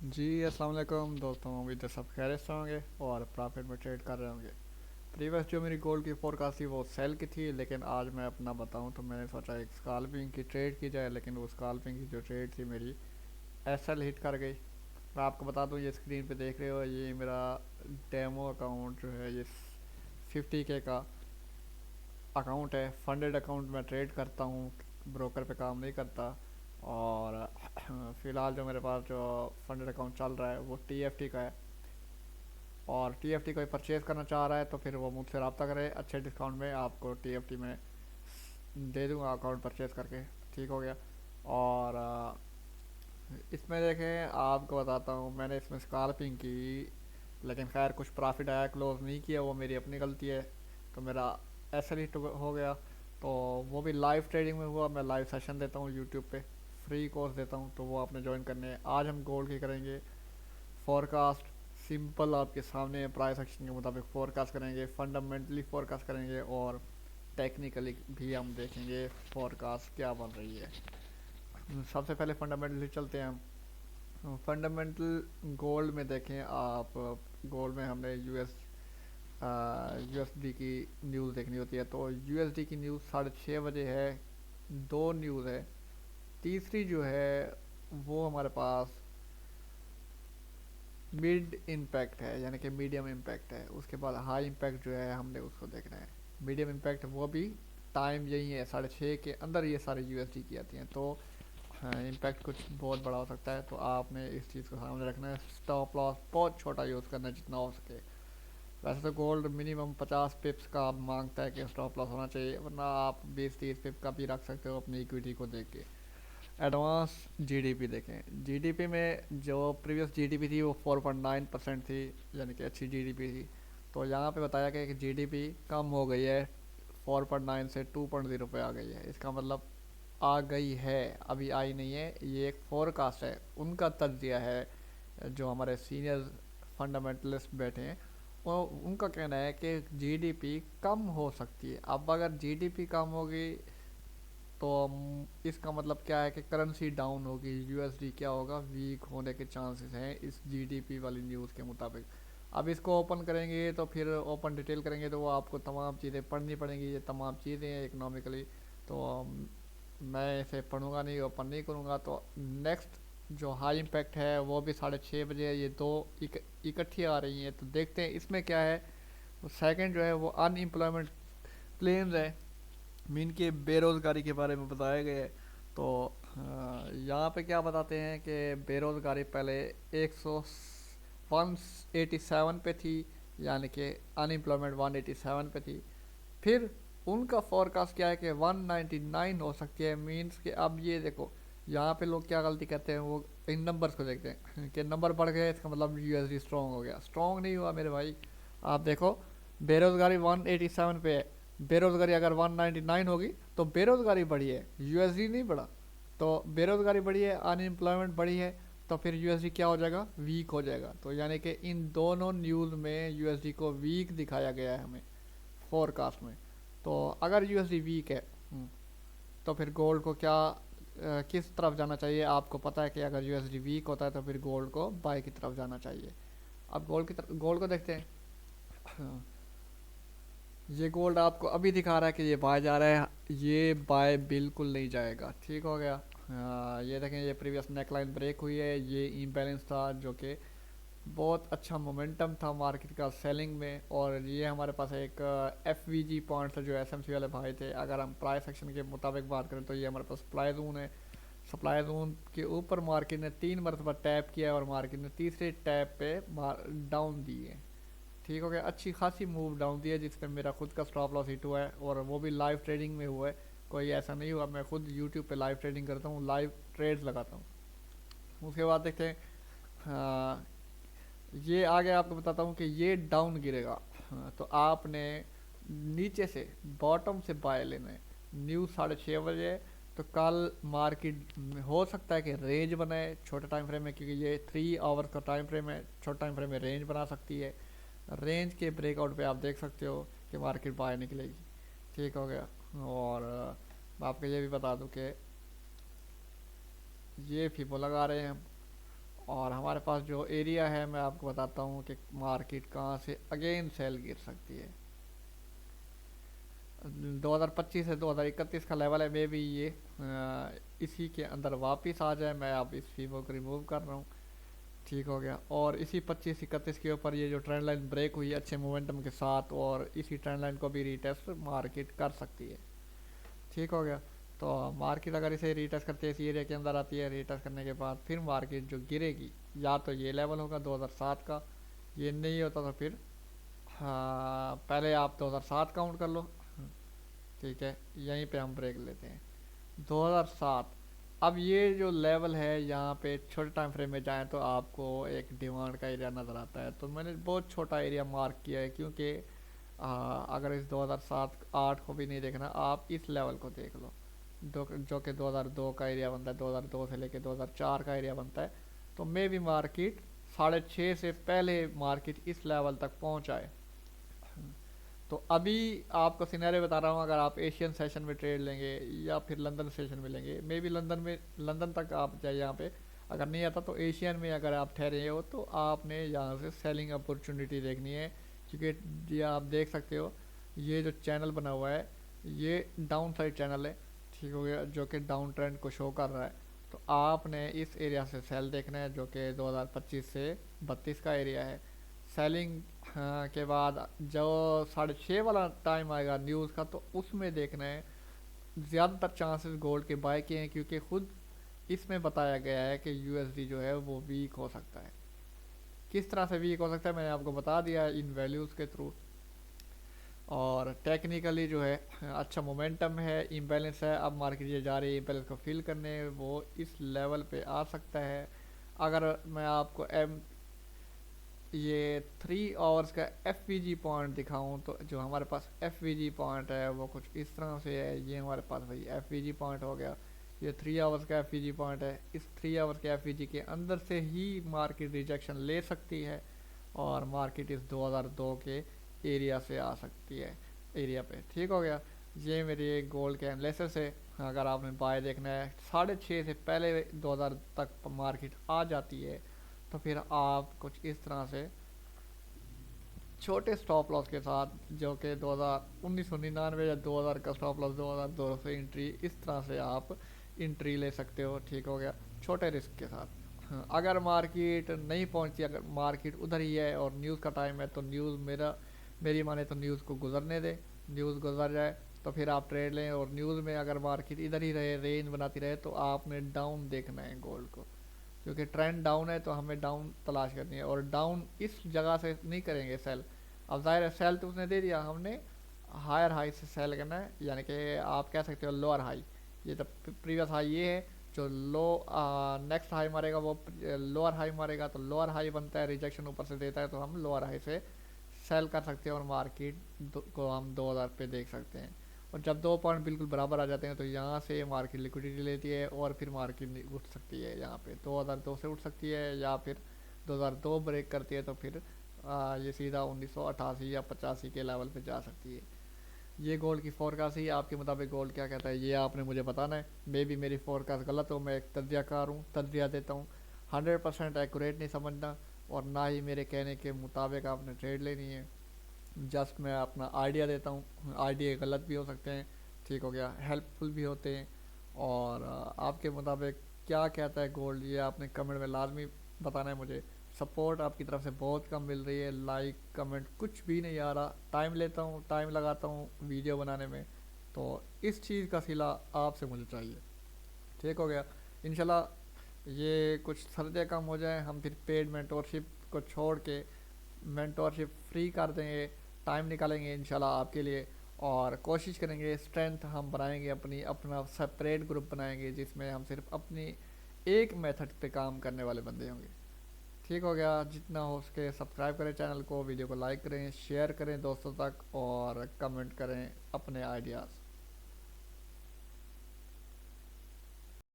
जी अस्सलाम वालेकुम दोस्तों, उम्मीद है सब खैरियत से होंगे और प्रॉफिट में ट्रेड कर रहे होंगे। प्रीवियस जो मेरी गोल्ड की फोरकास्ट थी वो सेल की थी, लेकिन आज मैं अपना बताऊं तो मैंने सोचा एक स्काल्पिंग की ट्रेड की जाए, लेकिन वो स्काल्पिंग की जो ट्रेड थी मेरी एसएल हिट कर गई। मैं आपको बता दूं, ये स्क्रीन पे देख रहे हो, ये मेरा डेमो अकाउंट जो है, ये 50K का अकाउंट है। फंडेड अकाउंट में ट्रेड करता हूँ, ब्रोकर पे काम नहीं करता। और फ़िलहाल जो मेरे पास जो फंडेड अकाउंट चल रहा है वो टीएफटी का है। और टीएफटी कोई परचेज़ करना चाह रहा है तो फिर वो मुझसे रब्ता करे, अच्छे डिस्काउंट में आपको टीएफटी में दे दूँगा अकाउंट परचेज़ करके। ठीक हो गया। और इसमें देखें, आपको बताता हूँ, मैंने इसमें स्काल्पिंग की, लेकिन खैर कुछ प्रॉफिट आया, क्लोज नहीं किया, वो मेरी अपनी गलती है। तो मेरा ऐसा ही हो गया। तो वो भी लाइव ट्रेडिंग में हुआ। मैं लाइव सेशन देता हूँ यूट्यूब पे, फ्री कोर्स देता हूँ, तो वो आपने ज्वाइन करने हैं। आज हम गोल्ड की करेंगे फोरकास्ट। सिंपल आपके सामने प्राइस एक्शन के मुताबिक फोरकास्ट करेंगे, फंडामेंटली फोरकास्ट करेंगे और टेक्निकली भी हम देखेंगे फोरकास्ट क्या बन रही है। सबसे पहले फंडामेंटली चलते हैं हम। फंडामेंटल गोल्ड में देखें आप, गोल्ड में हमने यूएसडी की न्यूज़ देखनी होती है। तो यूएसडी की न्यूज़ 6:30 बजे है। दो न्यूज़ है। तीसरी जो है वो हमारे पास मिड इम्पैक्ट है, यानी कि मीडियम इम्पैक्ट है। उसके बाद हाई इम्पैक्ट जो है हमने उसको देखना है। मीडियम इम्पैक्ट वो भी टाइम यही है, 6:30 के अंदर ये सारे यूएसडी की आती हैं। तो इम्पैक्ट कुछ बहुत बड़ा हो सकता है, तो आपने इस चीज़ को सामने रखना है। स्टॉप लॉस बहुत छोटा यूज़ करना है जितना हो सके। वैसे तो गोल्ड मिनिमम 50 पिप्स का आप मांगता है कि स्टॉप लॉस होना चाहिए, वरना आप 20-30 पिप का भी रख सकते हो अपनी इक्विटी को देख के। एडवांस जीडीपी देखें। जीडीपी में जो प्रीवियस जीडीपी थी वो 4.9% थी, यानी कि अच्छी जीडीपी थी। तो यहाँ पे बताया गया कि जीडीपी कम हो गई है, 4.9 से 2.0 पे आ गई है। इसका मतलब आ गई है, अभी आई नहीं है। ये एक फोरकास्ट है, उनका तज्जिया है। जो हमारे सीनियर फंडामेंटलिस्ट बैठे हैं, वो उनका कहना है कि जीडीपी कम हो सकती है। अब अगर जीडीपी कम होगी तो इसका मतलब क्या है कि करेंसी डाउन होगी, यूएसडी क्या होगा, वीक होने के चांसेस हैं इस जीडीपी वाली न्यूज़ के मुताबिक। अब इसको ओपन करेंगे तो फिर ओपन डिटेल करेंगे तो वो आपको तमाम चीज़ें पढ़नी पड़ेंगी। ये तमाम चीज़ें हैं इकोनॉमिकली। तो मैं इसे पढ़ूंगा नहीं, ओपन नहीं करूँगा। तो नेक्स्ट जो हाई इम्पैक्ट है वो भी 6:30 बजे है। ये दो इकट्ठी आ रही हैं, तो देखते हैं इसमें क्या है। सेकंड जो है वो अनएम्प्लॉयमेंट क्लेम्स है, मीन के बेरोज़गारी के बारे में बताया गया है। तो यहाँ पे क्या बताते हैं कि बेरोज़गारी पहले 187 पे थी, यानी कि अनएम्प्लॉयमेंट 187 पे थी। फिर उनका फोरकास्ट क्या है कि 199 हो सकती है। मीन्स कि अब ये देखो, यहाँ पे लोग क्या गलती करते हैं, वो इन नंबर्स को देखते हैं कि नंबर बढ़ गए इसका मतलब यूएसडी स्ट्रॉन्ग हो गया। स्ट्रॉन्ग नहीं हुआ मेरे भाई। आप देखो, बेरोज़गारी 187 पे है, बेरोज़गारी अगर 199 होगी तो बेरोज़गारी बढ़ी है, यूएसडी नहीं बढ़ा। तो बेरोज़गारी बढ़ी है, अनएम्प्लॉयमेंट बढ़ी है, तो फिर यूएसडी क्या हो जाएगा, वीक हो जाएगा। तो यानी कि इन दोनों न्यूज़ में यूएसडी को वीक दिखाया गया है हमें फोरकास्ट में। तो अगर यूएसडी वीक है, तो फिर गोल्ड को क्या किस तरफ जाना चाहिए। आपको पता है कि अगर यूएसडी वीक होता है तो फिर गोल्ड को बाय की तरफ जाना चाहिए। अब गोल्ड को देखते हैं। ये गोल्ड आपको अभी दिखा रहा है कि ये बाय जा रहा है, ये बाय बिल्कुल नहीं जाएगा। ठीक हो गया। ये देखें, ये प्रीवियस नेकलाइन ब्रेक हुई है, ये इम्बैलेंस था जो कि बहुत अच्छा मोमेंटम था मार्केट का सेलिंग में। और ये हमारे पास एक एफ वी जी पॉइंट था जो एस एम सी वाले भाई थे। अगर हम प्राइस एक्शन के मुताबिक बात करें तो ये हमारे पास सप्लाई जोन है। सप्लाई जोन के ऊपर मार्केट ने 3 मरतबा टैप किया और मार्केट ने तीसरे टैप पे डाउन दी है। ठीक हो गया, अच्छी खासी मूव डाउन दी है जिसमें मेरा खुद का स्टॉप लॉस हिट हुआ है, और वो भी लाइव ट्रेडिंग में हुआ है। कोई ऐसा नहीं हुआ, मैं खुद यूट्यूब पे लाइव ट्रेडिंग करता हूँ, लाइव ट्रेड्स लगाता हूँ। उसके बाद देखते हैं। हाँ, ये आगे आपको बताता हूँ कि ये डाउन गिरेगा। हाँ, तो आपने नीचे से बॉटम से बाय लेना है। न्यूज़ 6:30 बजे है, तो कल मार्केट हो सकता है कि रेंज बनाए छोटे टाइम फ्रेम में, क्योंकि ये 3 आवर्स का टाइम फ्रेम है। छोटे टाइम फ्रेम में रेंज बना सकती है। रेंज के ब्रेकआउट पे आप देख सकते हो कि मार्केट बाय निकलेगी। ठीक हो गया। और मैं आपको ये भी बता दूं कि ये फीबो लगा रहे हैं हम। और हमारे पास जो एरिया है मैं आपको बताता हूँ कि मार्केट कहाँ से अगेन सेल गिर सकती है। 2025 से 2031 का लेवल है, मे भी ये इसी के अंदर वापस आ जाए। मैं अब इस फीवो को रिमूव कर रहा हूँ, ठीक हो गया। और इसी 25-31 के ऊपर ये जो ट्रेंड लाइन ब्रेक हुई अच्छे मोमेंटम के साथ, और इसी ट्रेंड लाइन को भी रीटेस्ट मार्केट कर सकती है, ठीक हो गया। तो मार्केट अगर इसे रीटेस्ट करती है, इस एरिया के अंदर आती है, रीटेस्ट करने के बाद फिर मार्केट जो गिरेगी या तो ये लेवल होगा 2007 का, ये नहीं होता तो फिर हाँ पहले आप 2007 काउंट कर लो, ठीक है। यहीं पे हम ब्रेक लेते हैं 2007। अब ये जो लेवल है यहाँ पे छोटे टाइम फ्रेम में जाएं तो आपको एक डिमांड का एरिया नज़र आता है। तो मैंने बहुत छोटा एरिया मार्क किया है, क्योंकि अगर इस 2007-8 को भी नहीं देखना, आप इस लेवल को देख लो जो कि 2002 का एरिया बनता है, 2002 से लेके 2004 का एरिया बनता है। तो मे भी मार्केट 6.5 से पहले मार्केट इस लेवल तक पहुँच आए। तो अभी आपको सिनेरियो बता रहा हूँ, अगर आप एशियन सेशन में ट्रेड लेंगे या फिर लंदन सेशन में लेंगे, मे भी लंदन तक आप जाए यहाँ पे, अगर नहीं आता तो एशियन में अगर आप ठहरे हो तो आपने यहाँ से सेलिंग अपॉर्चुनिटी देखनी है। क्योंकि ये आप देख सकते हो, ये जो चैनल बना हुआ है ये डाउन साइड चैनल है, ठीक हो गया, जो कि डाउन ट्रेंड को शो कर रहा है। तो आपने इस एरिया से सेल देखना है, जो कि 2025 से 32 का एरिया है। सेलिंग के बाद जो 6:30 वाला टाइम आएगा न्यूज़ का, तो उसमें देखना है ज़्यादातर चांसेस गोल्ड के बाय के हैं, क्योंकि खुद इसमें बताया गया है कि यूएसडी जो है वो वीक हो सकता है। किस तरह से वीक हो सकता है मैंने आपको बता दिया है इन वैल्यूज़ के थ्रू। और टेक्निकली जो है अच्छा मोमेंटम है, इम्बैलेंस है, अब मार्केट ये जा रही है इम्बैलेंस को फिल करने, वो इस लेवल पे आ सकता है। अगर मैं आपको ये 3 आवर्स का एफ पॉइंट दिखाऊं, तो जो हमारे पास एफ पॉइंट है वो कुछ इस तरह से है। ये हमारे पास भाई एफ पॉइंट हो गया, ये 3 आवर्स का एफ पॉइंट है। इस 3 आवर्स के एफ के अंदर से ही मार्केट रिजेक्शन ले सकती है, और मार्केट इस 2002 के एरिया से आ सकती है एरिया पे, ठीक हो गया। ये मेरी एक गोल्ड के एनालिसिस है। अगर आपने बाय देखना है 6:30 से पहले 2000 तक मार्केट आ जाती है, तो फिर आप कुछ इस तरह से छोटे स्टॉप लॉस के साथ, जो कि 1999 या 2000 का स्टॉप लॉस, 2002 से एंट्री, इस तरह से आप एंट्री ले सकते हो, ठीक हो गया, छोटे रिस्क के साथ। हाँ, अगर मार्केट नहीं पहुंचती, अगर मार्केट उधर ही है और न्यूज़ का टाइम है, तो न्यूज़ मेरी माने तो न्यूज़ को गुजरने दे, न्यूज़ गुजर जाए तो फिर आप ट्रेड लें। और न्यूज़ में अगर मार्केट इधर ही रहे, रेंज बनाती रहे, तो आपने डाउन देखना है गोल्ड को, क्योंकि ट्रेंड डाउन है तो हमें डाउन तलाश करनी है। और डाउन इस जगह से नहीं करेंगे सेल। अब जाहिर है सेल तो उसने दे दिया, हमने हायर हाई से सेल करना है, यानी कि आप कह सकते हो लोअर हाई। ये तो प्रीवियस हाई ये है, जो लो नेक्स्ट हाई मारेगा वो लोअर हाई मारेगा, तो लोअर हाई बनता है, रिजेक्शन ऊपर से देता है, तो हम लोअर हाई से सेल कर सकते हैं और मार्केट को हम 2000 पे देख सकते हैं। और जब 2 पॉइंट बिल्कुल बराबर आ जाते हैं, तो यहाँ से मार्केट लिक्विडिटी लेती है और फिर मार्केट उठ सकती है, यहाँ पे 2002 से उठ सकती है, या फिर 2002 ब्रेक करती है तो फिर ये सीधा 1988 या 85 के लेवल पे जा सकती है। ये गोल्ड की फोरकास्ट ही, आपके मुताबिक गोल्ड क्या कहता है ये आपने मुझे बताना है। मे भी मेरी फोरकास्ट गलत हो, मैं एक तज्जियाकार हूँ, तज्जिया देता हूँ। 100% एक्यूरेट नहीं समझना, और ना ही मेरे कहने के मुताबिक आपने ट्रेड लेनी है। जस्ट मैं अपना आइडिया देता हूँ, आइडिया गलत भी हो सकते हैं, ठीक हो गया, हेल्पफुल भी होते हैं। और आपके मुताबिक क्या कहता है गोल्ड, ये आपने कमेंट में लाजमी बताना है मुझे। सपोर्ट आपकी तरफ से बहुत कम मिल रही है, लाइक कमेंट कुछ भी नहीं आ रहा। टाइम लेता हूँ, टाइम लगाता हूँ वीडियो बनाने में, तो इस चीज़ का सिला आपसे मुझे चाहिए, ठीक हो गया। इंशाल्लाह ये कुछ सर्दे कम हो जाए, हम फिर पेड मेंटोरशिप को छोड़ के मेंटोरशिप फ्री कर देंगे, टाइम निकालेंगे इंशाल्लाह आपके लिए, और कोशिश करेंगे स्ट्रेंथ हम बनाएंगे अपनी, अपना सेपरेट ग्रुप बनाएंगे जिसमें हम सिर्फ अपनी एक मेथड पे काम करने वाले बंदे होंगे, ठीक हो गया। जितना हो सके सब्सक्राइब करें चैनल को, वीडियो को लाइक करें, शेयर करें दोस्तों तक, और कमेंट करें अपने आइडियाज़।